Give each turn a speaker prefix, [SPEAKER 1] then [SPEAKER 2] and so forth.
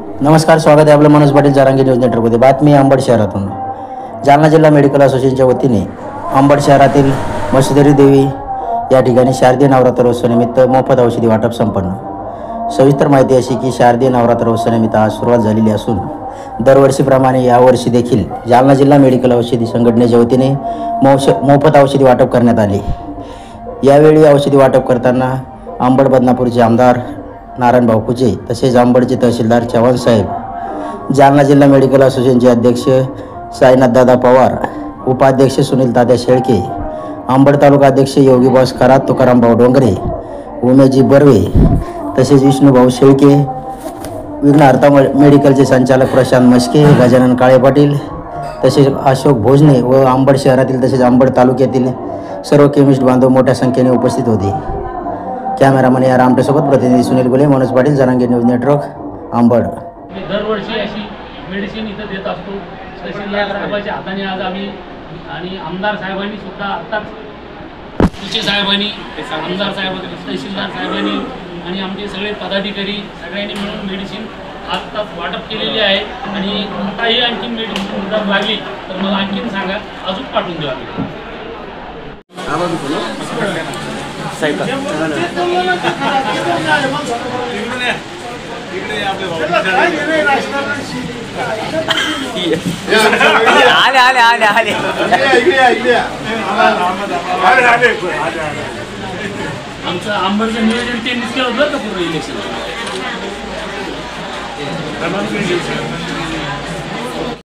[SPEAKER 1] नमस्कार, स्वागत आहे आपलं मनोज पाटील जरांगे न्यूज नेटवर्कमध्ये। बातमी अंबड शहरातून। जालना जिल्हा मेडिकल असोसिएशनच्या वतीने अंबड शहरातील मत्स्यदेवी देवी या ठिकाणी शारदीय नवरात्रोत्सवानिमित्त मोफत औषधी वाटप संपन्न। सविस्तर माहिती अशी की शारदीय नवरात्रोत्सवानिमित्त आज सुरुवात झालेली असून दरवर्षीप्रमाणे यावर्षी देखील जालना जिल्हा मेडिकल औषधी संघटनेच्या वतीने मोफत औषधी वाटप करण्यात आले। यावेळी औषधी वाटप करताना अंबड बदनापूरचे आमदार नारायण भाऊ कुजे तसेच अंबडचे तहसीलदार चव्हाण साहेब, जालना जिल्हा मेडिकल असोसिएशनचे अध्यक्ष साईनाथ दादा पवार, उपाध्यक्ष सुनील तात्या शेळके, अंबड तालुका अध्यक्ष योगी बॉस खरात, तुकाराम भाऊ डोंगरे, उमेशजी बर्वे तसेच विष्णुभाऊ शेळके, विघ्नहर्ता मेडिकलचे संचालक प्रशांत मस्के, गजानन काळे पाटील तसेच अशोक भोजने व अंबड शहरातील तसेच अंबड तालुक्यातील सर्व केमिस्ट बांधव मोठ्या संख्येने उपस्थित होते। कॅमेरामन या आमच्यासोबत प्रतिनिधी सुनील गुले, मनोज पाटील जरांगे न्यूज नेटवर्क अंबड।
[SPEAKER 2] दरवर्षी अशी मेडिसिन इथं देत असतो। तहसीलदार साहेबांच्या हाताने आज आम्ही आणि आमदार साहेबांनी सुद्धा आत्ताच कुचे साहेबांनी, आमदार साहेब, तहसीलदार साहेबांनी आणि आमचे सगळे पदाधिकारी सगळ्यांनी मिळून मेडिसिन आत्ताच वाटप केलेली आहे। आणि आताही आणखीन मेडिसिन जर लागली तर मला आणखीन सांगा, अजून पाठवून द्या साहेब। आमचं अंबडचं नियोजन त्यांनीच केलं होतं का पूर्ण इलेक्शन?